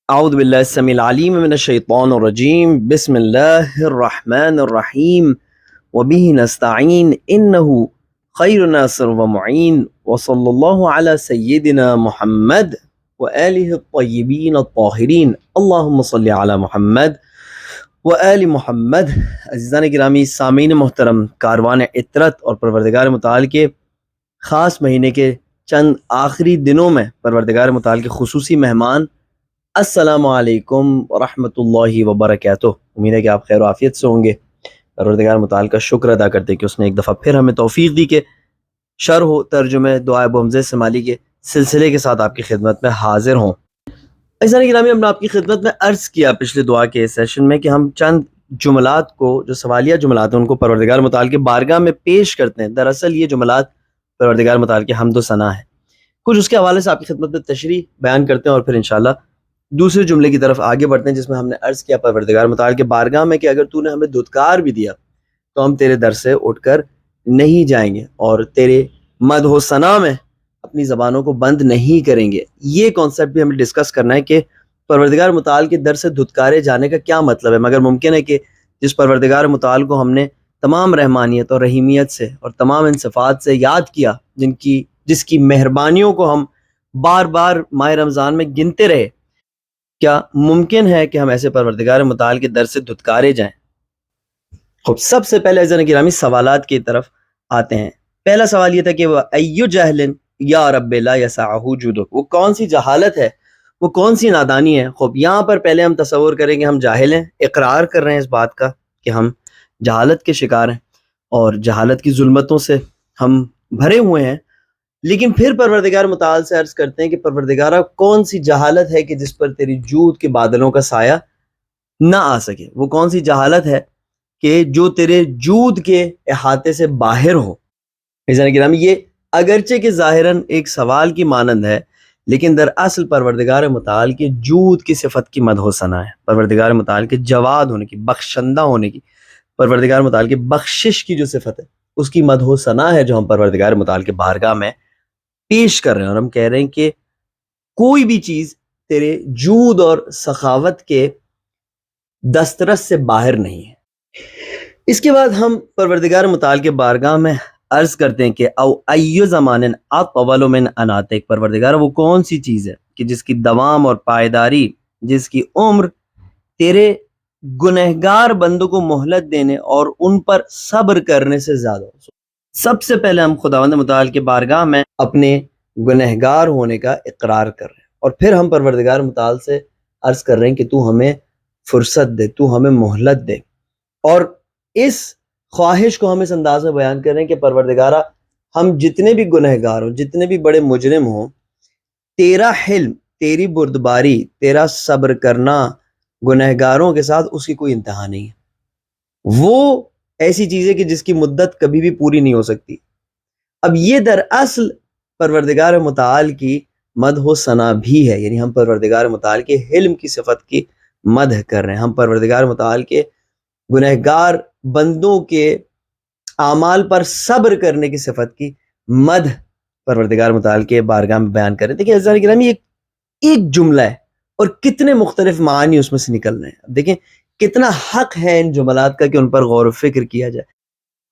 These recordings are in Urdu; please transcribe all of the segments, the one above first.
اعوذ باللہ السمیع العلیم من الشیطان الرجیم بسم اللہ الرحمن الرحیم وبہ نستعین انہ خیر ناصر ومعین وصلی اللہ علی سیدنا محمد وآلہ الطیبین الطاہرین اللہم صلی علی محمد وآل محمد۔ عزیزان گرامی، سامعین محترم، کاروان عطرت اور پروردگار متعال کے خاص مہینے کے چند آخری دنوں میں پروردگار متعال کے خصوصی مہمان، السلام علیکم ورحمۃ اللہ وبرکاتہ۔ امید ہے کہ آپ خیر و عافیت سے ہوں گے۔ پروردگار متعال کا شکر ادا کرتے کہ اس نے ایک دفعہ پھر ہمیں توفیق دی کہ شرح و ترجمہ دعا ابو حمزہ سمالی کے سلسلے کے ساتھ آپ کی خدمت میں حاضر ہوں۔ عزیزان گرامی، ہم نے آپ کی خدمت میں عرض کیا پچھلے دعا کے سیشن میں کہ ہم چند جملات کو، جو سوالیہ جملات ہیں، ان کو پروردگار متعال کے بارگاہ میں پیش کرتے ہیں۔ دراصل یہ جملات پروردگار متعال کے حمد و ثنا ہے۔ کچھ اس کے حوالے سے آپ کی خدمت میں تشریح بیان کرتے ہیں اور پھر انشاءاللہ دوسرے جملے کی طرف آگے بڑھتے ہیں، جس میں ہم نے عرض کیا پروردگار متعال کے بارگاہ میں کہ اگر تو نے ہمیں دھتکار بھی دیا تو ہم تیرے در سے اٹھ کر نہیں جائیں گے اور تیرے مدح و ثنا میں اپنی زبانوں کو بند نہیں کریں گے۔ یہ کانسیپٹ بھی ہمیں ڈسکس کرنا ہے کہ پروردگار متعال کے در سے دھتکارے جانے کا کیا مطلب ہے۔ مگر ممکن ہے کہ جس پروردگار متعال کو ہم نے تمام رحمانیت اور رحیمیت سے اور تمام ان صفات سے یاد کیا، جس کی مہربانیوں کو ہم بار بار ماہ رمضان میں گنتے رہے، کیا ممکن ہے کہ ہم ایسے پروردگار متعال کے در سے دھتکارے جائیں؟ خب، سب سے پہلے عزیزان گرامی سوالات کی طرف آتے ہیں۔ پہلا سوال یہ تھا کہ وہ ایو جہل یا رب لا یسعہ جودک، وہ کون سی جہالت ہے، وہ کون سی نادانی ہے۔ خب، یہاں پر پہلے ہم تصور کریں کہ ہم جاہل ہیں، اقرار کر رہے ہیں اس بات کا کہ ہم جہالت کے شکار ہیں اور جہالت کی ظلمتوں سے ہم بھرے ہوئے ہیں، لیکن پھر پروردگار متعال سے عرض کرتے ہیں کہ پروردگارہ کون سی جہالت ہے کہ جس پر تیری جود کے بادلوں کا سایہ نہ آ سکے، وہ کون سی جہالت ہے کہ جو تیرے جود کے احاطے سے باہر ہو۔ عزیزان گرامی، یہ اگرچہ کہ ظاہراً ایک سوال کی مانند ہے، لیکن در اصل پروردگار متعال کے جود کی صفت کی مدح و ثنا ہے، پروردگار متعال کے جواد ہونے کی، بخشندہ ہونے کی، پروردگار متعال کے بخشش کی جو صفت ہے اس کی مدح و ثنا ہے جو ہم پروردگار متعال کے بارگاہ میں پیش کر رہے ہیں، اور ہم کہہ رہے ہیں کہ کوئی بھی چیز تیرے جود اور سخاوت کے دسترس سے باہر نہیں ہے۔ اس کے بعد ہم پروردگار متعال کے بارگاہ میں عرض کرتے ہیں کہ او ایو زمان اطول من اناتک، پروردگار وہ کون سی چیز ہے کہ جس کی دوام اور پائیداری، جس کی عمر تیرے گنہگار بندوں کو مہلت دینے اور ان پر صبر کرنے سے زیادہ ہو۔ سب سے پہلے ہم خداوند متعال کے بارگاہ میں اپنے گنہگار ہونے کا اقرار کر رہے ہیں، اور پھر ہم پروردگار متعال سے عرض کر رہے ہیں کہ تو ہمیں فرصت دے، تو ہمیں مہلت دے، اور اس خواہش کو ہم اس انداز میں بیان کر رہے ہیں کہ پروردگارہ ہم جتنے بھی گنہگار ہوں، جتنے بھی بڑے مجرم ہوں، تیرا حلم، تیری بردباری، تیرا صبر کرنا گنہگاروں کے ساتھ اس کی کوئی انتہا نہیں ہے۔ وہ ایسی چیز ہے کہ جس کی مدت کبھی بھی پوری نہیں ہو سکتی۔ اب یہ در اصل پروردگار متعال کی مدح و ثنا بھی ہے، یعنی ہم پروردگار متعال کے حلم کی صفت کی مدح کر رہے ہیں، ہم پروردگار متعال کے گنہگار بندوں کے اعمال پر صبر کرنے کی صفت کی مدح پروردگار متعال کے بارگاہ میں بیان کر رہے ہیں۔ دیکھیں عزیزان گرامی، ایک جملہ ہے اور کتنے مختلف معانی اس میں سے نکل رہے ہیں۔ دیکھیں کتنا حق ہے ان جملات کا کہ ان پر غور و فکر کیا جائے۔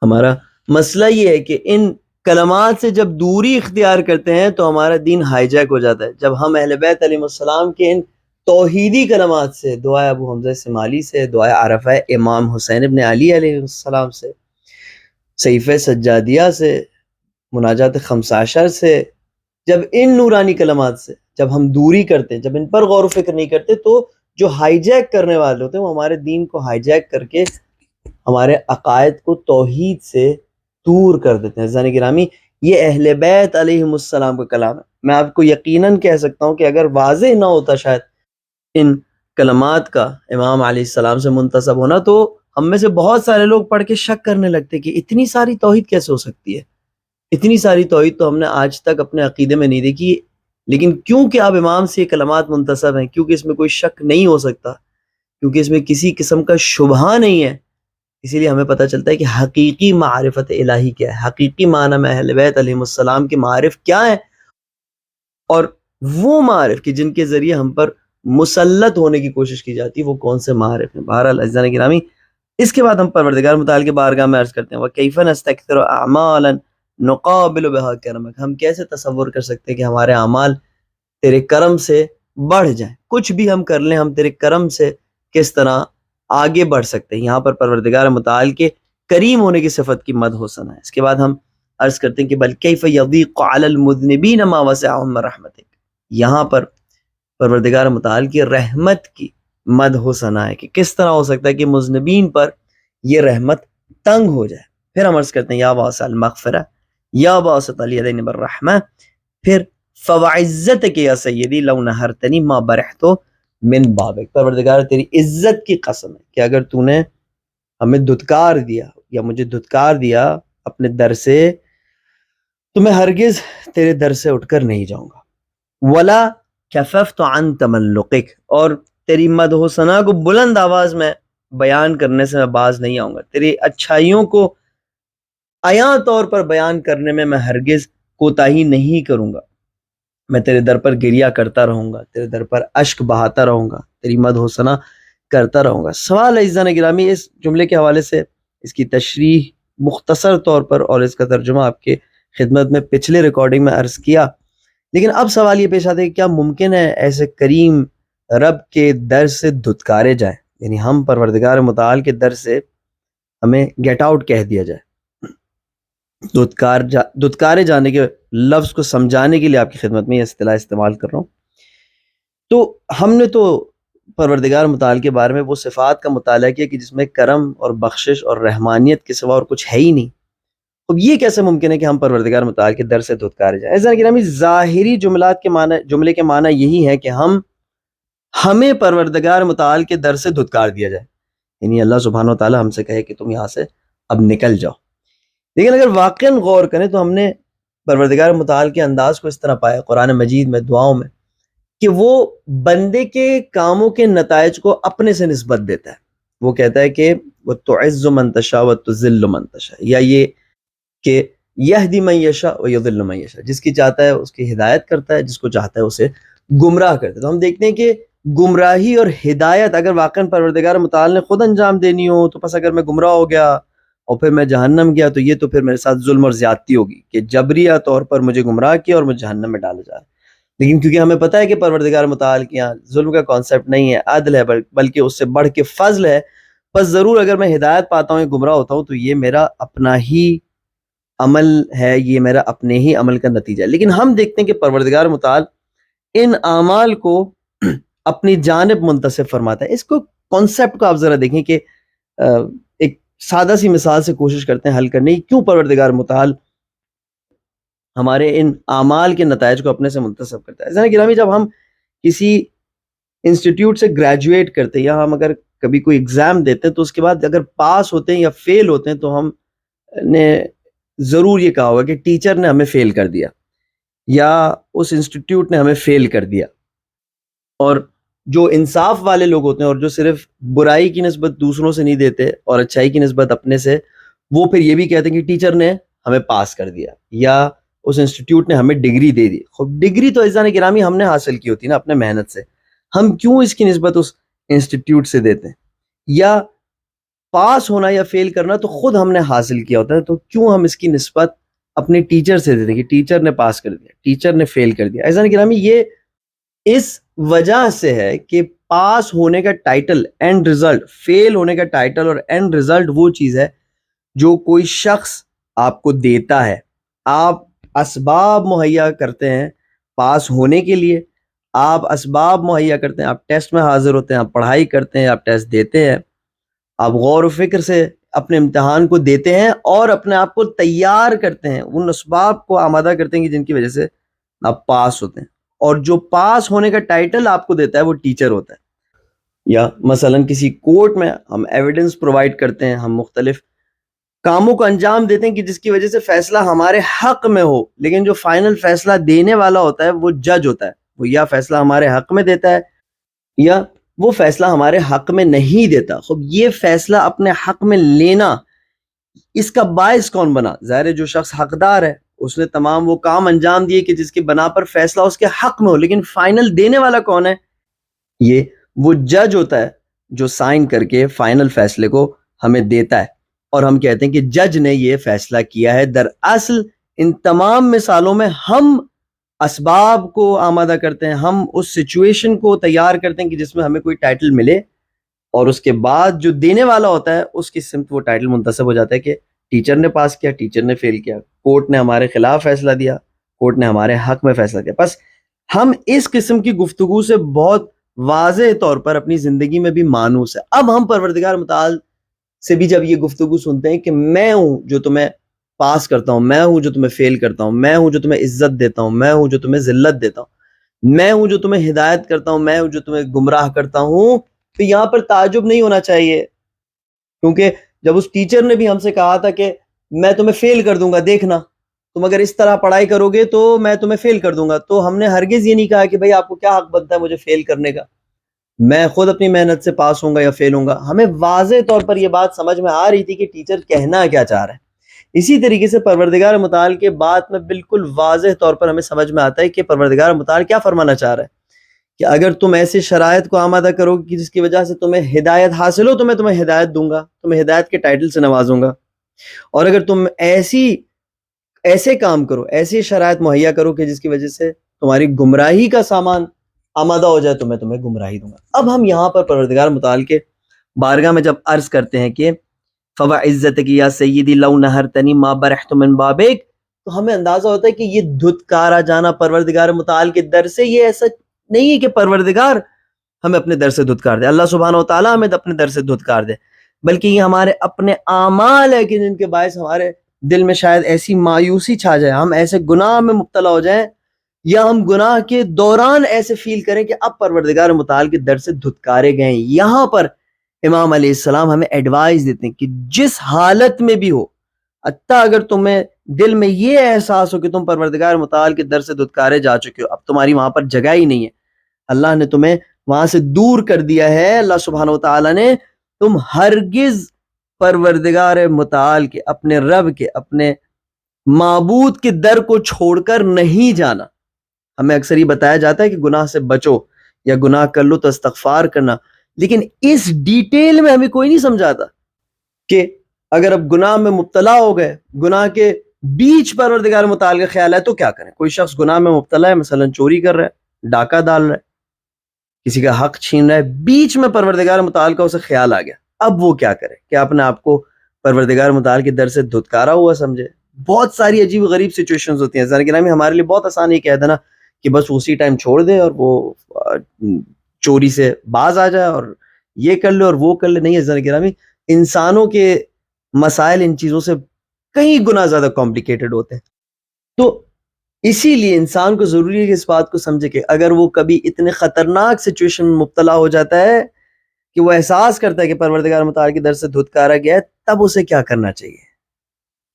ہمارا مسئلہ یہ ہے کہ ان کلمات سے جب دوری اختیار کرتے ہیں تو ہمارا دین ہائی جیک ہو جاتا ہے۔ جب ہم اہل بیت علیہ السلام کے ان توحیدی کلمات سے، دعا ابو حمزہ سمالی سے، دعا عرفہ امام حسین ابن علی علیہ السلام سے، صحیفہ سجادیہ سے، مناجات خمس عشر سے، جب ان نورانی کلمات سے جب ہم دوری کرتے ہیں، جب ان پر غور و فکر نہیں کرتے، تو جو ہائی جیک کرنے والے ہوتے ہیں وہ ہمارے دین کو ہائی جیک کر کے ہمارے عقائد کو توحید سے دور کر دیتے ہیں۔ عزیزان گرامی، یہ اہل بیت علیہ السلام کا کلام ہے۔ میں آپ کو یقیناً کہہ سکتا ہوں کہ اگر واضح نہ ہوتا شاید ان کلمات کا امام علیہ السلام سے منتسب ہونا، تو ہم میں سے بہت سارے لوگ پڑھ کے شک کرنے لگتے کہ اتنی ساری توحید کیسے ہو سکتی ہے، اتنی ساری توحید تو ہم نے آج تک اپنے عقیدے میں نہیں دیکھی۔ لیکن کیونکہ اب امام سے یہ کلمات منتسب ہیں، کیونکہ اس میں کوئی شک نہیں ہو سکتا، کیونکہ اس میں کسی قسم کا شبہہ نہیں ہے، اسی لیے ہمیں پتہ چلتا ہے کہ حقیقی معرفت الہی کیا ہے، حقیقی معنی میں اہل بیت علیہ السلام کے معارف کیا ہیں، اور وہ معارف کہ جن کے ذریعے ہم پر مسلط ہونے کی کوشش کی جاتی ہے وہ کون سے معارف ہیں. بہرحال عزیزان گرامی، اس کے بعد ہم پروردگار متعال کے بارگاہ میں عرض کرتے ہیں وَكَيْفَ نَسْتَكْثِرُ أَعْمَالًا نُقَابِلُ بِهَا كَرَمَكَ. ہم کیسے تصور کر سکتے ہیں کہ ہمارے اعمال تیرے کرم سے بڑھ جائیں. کچھ بھی ہم کر لیں، ہم تیرے کرم سے کس طرح آگے بڑھ سکتے ہیں. یہاں پر پروردگار متعال کے کریم ہونے کی صفت کی مدح و ثنا ہے. اس کے بعد ہم عرض کرتے ہیں کہ بل کیف یضیق علی المذنبین ما وسعهم من رحمتک. یہاں پر پروردگار متعال کی رحمت کی مدح و ثنا ہے کہ کس طرح ہو سکتا ہے کہ مذنبین پر یہ رحمت تنگ ہو جائے. پھر ہم عرض کرتے ہیں یا واسع المغفرہ یا واسط الیدین بالرحمہ، پھر فوعزتک یا سیدی لو نہرتنی ما برحت من بابک. پروردگار تیری عزت کی قسم ہے کہ اگر تو نے ہمیں دھتکار دیا یا مجھے دھتکار دیا اپنے در سے تو میں ہرگز تیرے در سے اٹھ کر نہیں جاؤں گا. ولا کففت عن تملقک، اور تیری مدح و ثنا کو بلند آواز میں بیان کرنے سے میں باز نہیں آؤں گا. تیری اچھائیوں کو عیاں طور پر بیان کرنے میں ہرگز کوتاہی نہیں کروں گا. میں تیرے در پر گریہ کرتا رہوں گا، تیرے در پر اشک بہاتا رہوں گا، تیری مدح و ثنا کرتا رہوں گا. سوال ہے عزیزان گرامی، اس جملے کے حوالے سے اس کی تشریح مختصر طور پر اور اس کا ترجمہ آپ کے خدمت میں پچھلے ریکارڈنگ میں عرض کیا، لیکن اب سوال یہ پیش آتا ہے کہ کیا ممکن ہے ایسے کریم رب کے در سے دھتکارے جائیں؟ یعنی ہم پروردگار متعال کے در سے ہمیں گیٹ آؤٹ کہہ دیا جائے. دھتکارے جانے کے لفظ کو سمجھانے کے لیے آپ کی خدمت میں یہ اصطلاح استعمال کر رہا ہوں. تو ہم نے تو پروردگار متعال کے بارے میں وہ صفات کا مطالعہ کیا کہ جس میں کرم اور بخشش اور رحمانیت کے سوا اور کچھ ہے ہی نہیں. اب یہ کیسے ممکن ہے کہ ہم پروردگار متعال کے در سے دھتکارے جائیں؟ عزیزان گرامی، ظاہری جملے کے معنی یہی ہے کہ ہمیں پروردگار متعال کے در سے دھتکار دیا جائے، یعنی اللہ سبحانہ و تعالی ہم سے کہے کہ تم یہاں سے اب نکل جاؤ. لیکن اگر واقعاً غور کریں تو ہم نے پروردگار متعال کے انداز کو اس طرح پایا قرآن مجید میں، دعاؤں میں، کہ وہ بندے کے کاموں کے نتائج کو اپنے سے نسبت دیتا ہے. وہ کہتا ہے کہ وَتُعِزُّ مَن تَشَاءُ وَتُذِلُّ مَن تَشَاءُ، یا یہ کہ یہدی من یشاء ویضل من یشاء، جس کی چاہتا ہے اس کی ہدایت کرتا ہے، جس کو چاہتا ہے اسے گمراہ کرتا ہے. تو ہم دیکھتے ہیں کہ گمراہی اور ہدایت اگر واقعاً پروردگار متعال نے خود انجام دینی ہو تو پس اگر میں گمراہ ہو گیا اور پھر میں جہنم گیا تو یہ تو پھر میرے ساتھ ظلم اور زیادتی ہوگی کہ جبریہ طور پر مجھے گمراہ کیا اور مجھے جہنم میں ڈالا جا رہا ہے. لیکن کیونکہ ہمیں پتہ ہے کہ پروردگار متعال کے یہاں ظلم کا کانسیپٹ نہیں ہے، عدل ہے، بلکہ اس سے بڑھ کے فضل ہے، بس ضرور اگر میں ہدایت پاتا ہوں یا گمراہ ہوتا ہوں تو یہ میرا اپنا ہی عمل ہے، یہ میرا اپنے ہی عمل کا نتیجہ ہے. لیکن ہم دیکھتے ہیں کہ پروردگار متعال ان اعمال کو اپنی جانب منتسب فرماتا ہے. اس کو کانسیپٹ کو آپ ذرا دیکھیں کہ ایک سادہ سی مثال سے کوشش کرتے ہیں حل کرنے کی، کیوں پروردگار متعال ہمارے ان اعمال کے نتائج کو اپنے سے منتسب کرتا ہے. ذرا گرامی، جب ہم کسی انسٹیٹیوٹ سے گریجویٹ کرتے ہیں یا ہم اگر کبھی کوئی ایگزام دیتے ہیں تو اس کے بعد اگر پاس ہوتے ہیں یا فیل ہوتے ہیں تو ہم نے ضرور یہ کہا ہوگا کہ ٹیچر نے ہمیں فیل کر دیا یا اس انسٹیٹیوٹ نے ہمیں فیل کر دیا. اور جو انصاف والے لوگ ہوتے ہیں اور جو صرف برائی کی نسبت دوسروں سے نہیں دیتے اور اچھائی کی نسبت اپنے سے، وہ پھر یہ بھی کہتے ہیں کہ ٹیچر نے ہمیں پاس کر دیا یا اس انسٹیٹیوٹ نے ہمیں ڈگری دے دی. خب ڈگری تو عزیزان گرامی ہم نے حاصل کی ہوتی نا اپنے محنت سے، ہم کیوں اس کی نسبت اس انسٹیٹیوٹ سے دیتے ہیں؟ یا پاس ہونا یا فیل کرنا تو خود ہم نے حاصل کیا ہوتا ہے، تو کیوں ہم اس کی نسبت اپنے ٹیچر سے دیتے ہیں کہ ٹیچر نے پاس کر دیا، ٹیچر نے فیل کر دیا؟ عزیزان گرامی، یہ اس وجہ سے ہے کہ پاس ہونے کا ٹائٹل اینڈ رزلٹ، فیل ہونے کا ٹائٹل اور اینڈ رزلٹ وہ چیز ہے جو کوئی شخص آپ کو دیتا ہے. آپ اسباب مہیا کرتے ہیں پاس ہونے کے لیے، آپ اسباب مہیا کرتے ہیں، آپ ٹیسٹ میں حاضر ہوتے ہیں، آپ پڑھائی کرتے ہیں، آپ ٹیسٹ دیتے ہیں، آپ غور و فکر سے اپنے امتحان کو دیتے ہیں اور اپنے آپ کو تیار کرتے ہیں، ان اسباب کو آمادہ کرتے ہیں کہ جن کی وجہ سے آپ پاس ہوتے ہیں. اور جو پاس ہونے کا ٹائٹل آپ کو دیتا ہے وہ ٹیچر ہوتا ہے. یا مثلا کسی کورٹ میں ہم ایویڈنس پرووائڈ کرتے ہیں، ہم مختلف کاموں کو انجام دیتے ہیں کہ جس کی وجہ سے فیصلہ ہمارے حق میں ہو، لیکن جو فائنل فیصلہ دینے والا ہوتا ہے وہ جج ہوتا ہے، وہ یا فیصلہ ہمارے حق میں دیتا ہے یا وہ فیصلہ ہمارے حق میں نہیں دیتا. خب یہ فیصلہ اپنے حق میں لینا، اس کا باعث کون بنا؟ ظاہر ہے جو شخص حقدار ہے اس نے تمام وہ کام انجام دیے کہ جس کی بنا پر فیصلہ اس کے حق میں ہو، لیکن فائنل دینے والا کون ہے؟ یہ وہ جج ہوتا ہے جو سائن کر کے فائنل فیصلے کو ہمیں دیتا ہے، اور ہم کہتے ہیں کہ جج نے یہ فیصلہ کیا ہے۔ دراصل ان تمام مثالوں میں ہم اسباب کو آمادہ کرتے ہیں، ہم اس سچویشن کو تیار کرتے ہیں کہ جس میں ہمیں کوئی ٹائٹل ملے، اور اس کے بعد جو دینے والا ہوتا ہے اس کی سمت وہ ٹائٹل منتسب ہو جاتا ہے کہ ٹیچر نے پاس کیا، ٹیچر نے فیل کیا، کورٹ نے ہمارے خلاف فیصلہ دیا، کورٹ نے ہمارے حق میں فیصلہ دیا۔ بس ہم اس قسم کی گفتگو سے بہت واضح طور پر اپنی زندگی میں بھی مانوس ہے۔ اب ہم پروردگار متعال سے بھی جب یہ گفتگو سنتے ہیں کہ میں ہوں جو تمہیں پاس کرتا ہوں، میں ہوں جو تمہیں فیل کرتا ہوں، میں ہوں جو تمہیں عزت دیتا ہوں، میں ہوں جو تمہیں ذلت دیتا ہوں، میں ہوں جو تمہیں ہدایت کرتا ہوں، میں ہوں جو تمہیں گمراہ کرتا ہوں، تو یہاں پر تعجب نہیں ہونا چاہیے، کیونکہ جب اس ٹیچر نے بھی ہم سے کہا تھا کہ میں تمہیں فیل کر دوں گا، دیکھنا تم اگر اس طرح پڑھائی کرو گے تو میں تمہیں فیل کر دوں گا، تو ہم نے ہرگز یہ نہیں کہا کہ بھائی آپ کو کیا حق بنتا ہے مجھے فیل کرنے کا، میں خود اپنی محنت سے پاس ہوں گا یا فیل ہوں گا۔ ہمیں واضح طور پر یہ بات سمجھ میں آ رہی تھی کہ ٹیچر کہنا کیا چاہ رہا ہے۔ اسی طریقے سے پروردگار متعال کے بات میں بالکل واضح طور پر ہمیں سمجھ میں آتا ہے کہ پروردگار متعال کیا فرمانا چاہ رہا ہے، کہ اگر تم ایسے شرائط کو آمادہ کرو کہ جس کی وجہ سے تمہیں ہدایت حاصل ہو تو میں تمہیں ہدایت دوں گا، تمہیں ہدایت کے ٹائٹل سے نوازوں گا، اور اگر تم ایسے کام کرو، ایسی شرائط مہیا کرو کہ جس کی وجہ سے تمہاری گمراہی کا سامان آمادہ ہو جائے تو میں تمہیں گمراہی دوں گا۔ اب ہم یہاں پر پروردگار متعال کے بارگاہ میں جب عرض کرتے ہیں کہ فَوَعِزَّتِكِ يَا سَيِّدِي لَوْ نَهَرْتَنِي مَا بَرِحْتُ مِنْ بَابِكَ، تو ہمیں اندازہ ہوتا ہے کہ یہ دھتکارا جانا پروردگار متعال کے در سے یہ ایسا نہیں ہے کہ پروردگار ہمیں اپنے در سے دھتکار دے، اللہ سبحانہ وتعالیٰ ہمیں اپنے در سے دھتکار دے، بلکہ یہ ہمارے اپنے اعمال ہے کہ جن کے باعث ہمارے دل میں شاید ایسی مایوسی چھا جائے، ہم ایسے گناہ میں مبتلا ہو جائیں، یا ہم گناہ کے دوران ایسے فیل کریں کہ اب پروردگار متعال کے در سے دھتکارے گئے ہیں۔ یہاں پر امام علیہ السلام ہمیں ایڈوائز دیتے ہیں کہ جس حالت میں بھی ہو، حتیٰ اگر تمہیں دل میں یہ احساس ہو کہ تم پروردگار متعال کے در سے دھتکارے جا چکے ہو، اب تمہاری وہاں پر جگہ ہی نہیں ہے، اللہ نے تمہیں وہاں سے دور کر دیا ہے، اللہ سبحانہ وتعالیٰ نے، تم ہرگز پروردگار متعال کے، اپنے رب کے، اپنے معبود کے در کو چھوڑ کر نہیں جانا۔ ہمیں اکثر یہ بتایا جاتا ہے کہ گناہ سے بچو یا گناہ کر لو تو استغفار کرنا، لیکن اس ڈیٹیل میں ہمیں کوئی نہیں سمجھاتا کہ اگر اب گناہ میں مبتلا ہو گئے، گناہ کے بیچ پروردگار متعال کا خیال ہے تو کیا کریں۔ کوئی شخص گناہ میں مبتلا ہے، مثلا چوری کر رہا ہے، ڈاکہ ڈال رہا ہے، کسی کا حق چھین رہا ہے، بیچ میں پروردگار متعال کا اسے خیال آ گیا، اب وہ کیا کرے؟ کہ اپنے آپ کو پروردگار متعال کے در سے دھتکارا ہوا سمجھے؟ بہت ساری عجیب و غریب سچویشنز ہوتی ہیں، ذرا گرامی ہمارے لیے بہت آسان یہ کہہ دینا کہ بس اسی ٹائم چھوڑ دے اور وہ چوری سے باز آ جائے اور یہ کر لے اور وہ کر لے۔ نہیں ہے ذرا گرامی، انسانوں کے مسائل ان چیزوں سے کئی گنا زیادہ کمپلیکیٹڈ ہوتے ہیں، تو اسی لیے انسان کو ضروری ہے کہ اس بات کو سمجھے کہ اگر وہ کبھی اتنے خطرناک سچویشن میں مبتلا ہو جاتا ہے کہ وہ احساس کرتا ہے کہ پروردگار متعال کی در سے دھتکارا گیا ہے، تب اسے کیا کرنا چاہیے؟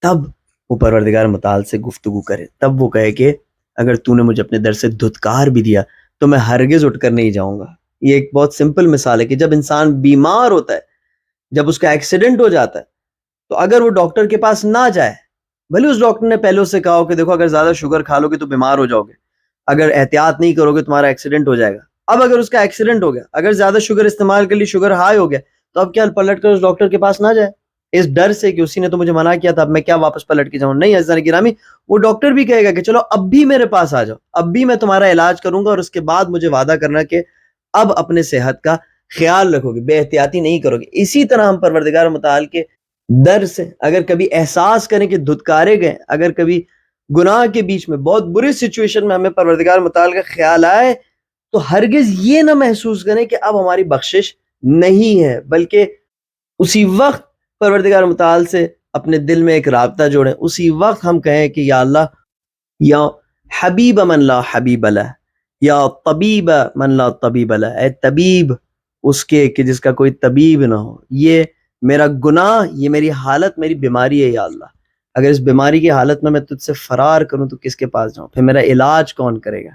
تب وہ پروردگار متعال سے گفتگو کرے، تب وہ کہے کہ اگر تو نے مجھے اپنے در سے دھتکار بھی دیا تو میں ہرگز اٹھ کر نہیں جاؤں گا۔ یہ ایک بہت سمپل مثال ہے کہ جب انسان بیمار ہوتا ہے، جب اس کا ایکسیڈنٹ ہو جاتا ہے، تو اگر وہ ڈاکٹر کے پاس نہ جائے، بھلے اس ڈاکٹر نے پہلے اس سے کہا ہو کہ دیکھو اگر زیادہ شوگر کھا لو گے تو بیمار ہو جاؤ گے، اگر احتیاط نہیں کرو گے تمہارا ایکسیڈنٹ ہو جائے گا، اب اگر اس کا ایکسیڈنٹ ہو گیا، اگر زیادہ شوگر استعمال کر لی، شوگر ہائی ہو گیا، تو اب کیا پلٹ کر اس ڈاکٹر کے پاس نہ جائے اس ڈر سے کہ اسی نے تو مجھے منع کیا تھا، اب میں کیا واپس پلٹ کے جاؤں؟ نہیں عزیزان گرامی، وہ ڈاکٹر بھی کہے گا کہ چلو اب بھی میرے پاس آ جاؤ، اب بھی میں تمہارا علاج کروں گا، اور اس کے بعد مجھے وعدہ کرنا کہ اب اپنے صحت کا خیال رکھو گے، بے احتیاطی نہیں کرو گے۔ اسی طرح ہم پروردگار متعال کے در سے اگر کبھی احساس کریں کہ دھتکارے گئے، اگر کبھی گناہ کے بیچ میں بہت بری سچویشن میں ہمیں پروردگار متعال کا خیال آئے، تو ہرگز یہ نہ محسوس کریں کہ اب ہماری بخشش نہیں ہے، بلکہ اسی وقت پروردگار متعال سے اپنے دل میں ایک رابطہ جوڑیں، اسی وقت ہم کہیں کہ یا اللہ، یا حبیب من لا حبیب لہ، یا طبیب من لا طبیب لہ، اے طبیب اس کے کہ جس کا کوئی طبیب نہ ہو، یہ میرا گناہ، یہ میری حالت، میری بیماری ہے یا اللہ، اگر اس بیماری کی حالت میں تجھ سے فرار کروں تو کس کے پاس جاؤں؟ پھر میرا علاج کون کرے گا؟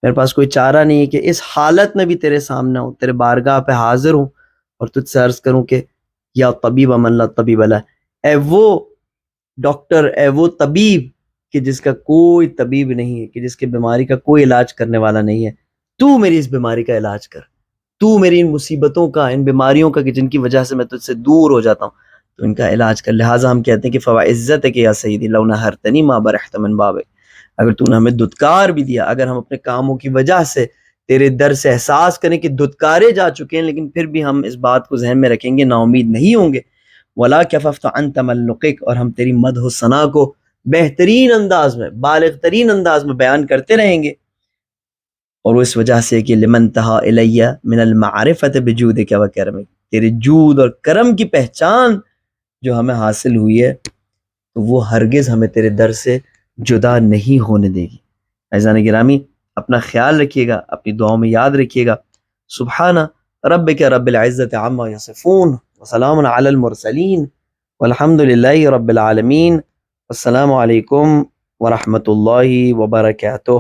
میرے پاس کوئی چارہ نہیں ہے کہ اس حالت میں بھی تیرے سامنے ہوں، تیرے بارگاہ پہ حاضر ہوں اور تجھ سے عرض کروں کہ یا طبیب من لا طبیب لہ، اے وہ ڈاکٹر، اے وہ طبیب کہ جس کا کوئی طبیب نہیں ہے، کہ جس کی بیماری کا کوئی علاج کرنے والا نہیں ہے، تو میری اس بیماری کا علاج کر۔ تو میری ان مصیبتوں کا، ان بیماریوں کا کہ جن کی وجہ سے میں تجھ سے دور ہو جاتا ہوں، تو ان کا علاج کر۔ لہٰذا ہم کہتے ہیں کہ فوعزت ہے کہ یا سیدی لو نہرتنی ما برحت من بابک، اگر تو نے ہمیں دھتکار بھی دیا، اگر ہم اپنے کاموں کی وجہ سے تیرے در سے احساس کریں کہ دھتکارے جا چکے ہیں، لیکن پھر بھی ہم اس بات کو ذہن میں رکھیں گے، نا امید نہیں ہوں گے۔ ولا کففت عن تملقک، اور ہم تیری مدح و ثنا کو بہترین انداز میں، بالغ ترین انداز میں بیان کرتے رہیں گے، اور وہ اس وجہ سے کہ لمن تہا الیہ من المعرفت بجودک و کرمک، تیرے جود اور کرم کی پہچان جو ہمیں حاصل ہوئی ہے، تو وہ ہرگز ہمیں تیرے در سے جدا نہیں ہونے دے گی۔ عزیزان گرامی، اپنا خیال رکھیے گا، اپنی دعاؤں میں یاد رکھیے گا۔ سبحان ربک رب العزت عما یصفون وسلام علی المرسلین والحمد للہ رب العالمین۔ السلام علیکم ورحمۃ اللہ وبرکاتہ۔